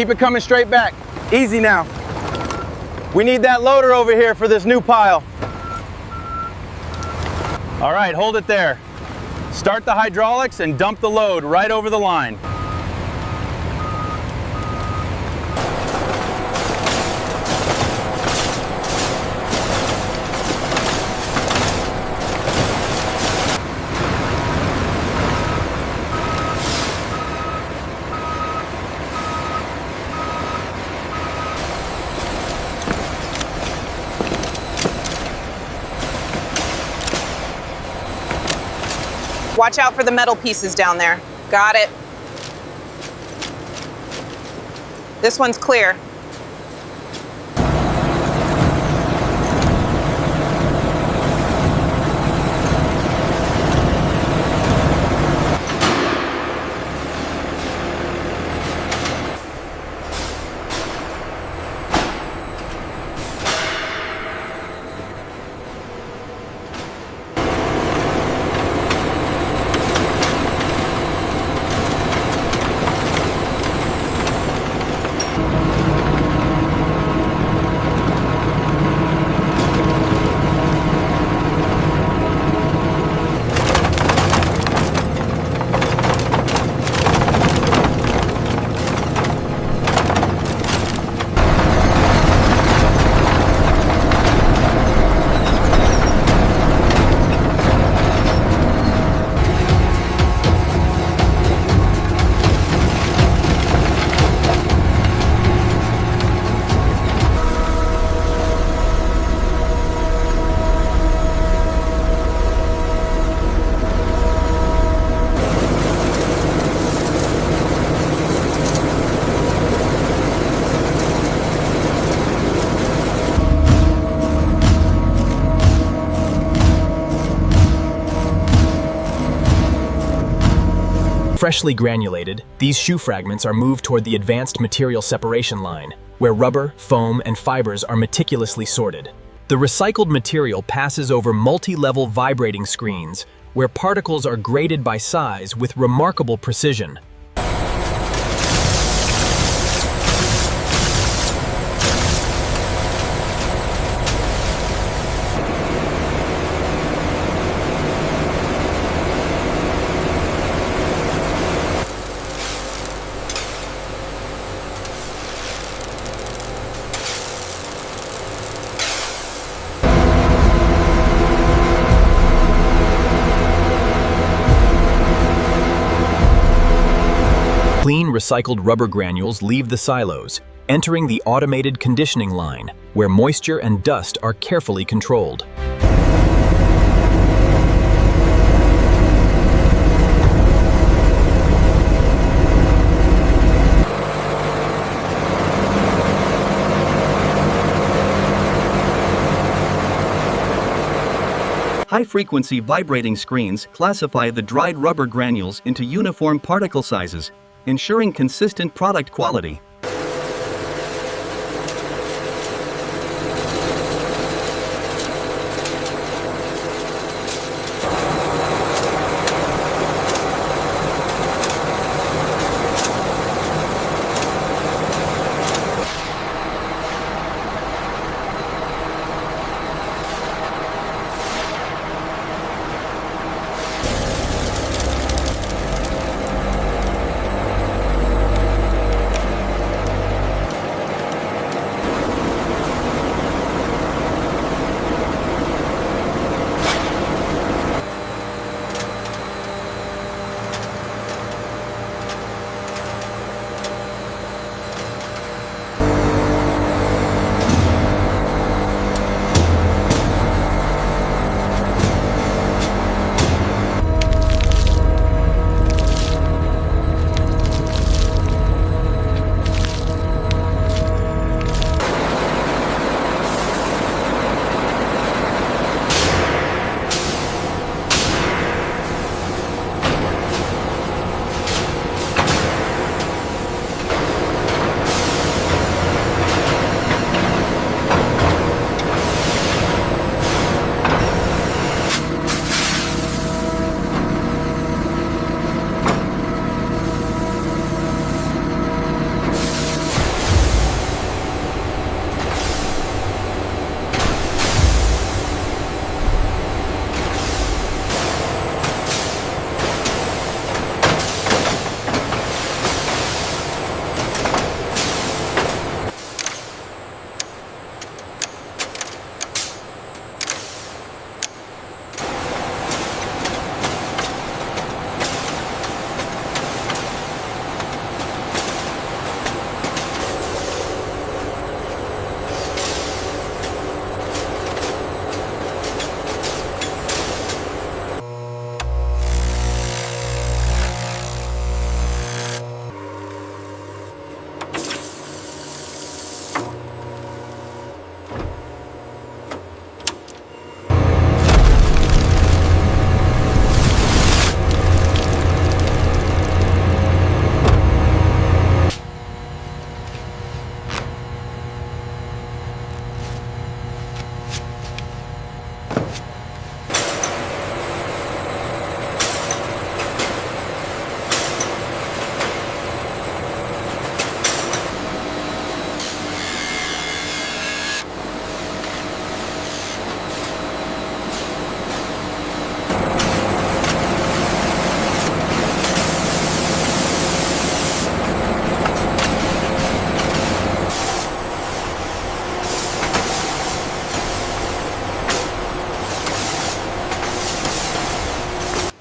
keep it coming straight back. Easy now. We need that loader over here for this new pile. All right, hold it there. Start the hydraulics and dump the load right over the line. Watch out for the metal pieces down there. Got it. This one's clear. Freshly granulated, these shoe fragments are moved toward the advanced material separation line, where rubber, foam, and fibers are meticulously sorted. The recycled material passes over multi-level vibrating screens, where particles are graded by size with remarkable precision. Clean, recycled rubber granules leave the silos, entering the automated conditioning line, where moisture and dust are carefully controlled. High-frequency vibrating screens classify the dried rubber granules into uniform particle sizes, ensuring consistent product quality.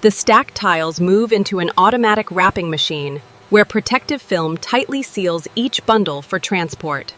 The stacked tiles move into an automatic wrapping machine, where protective film tightly seals each bundle for transport.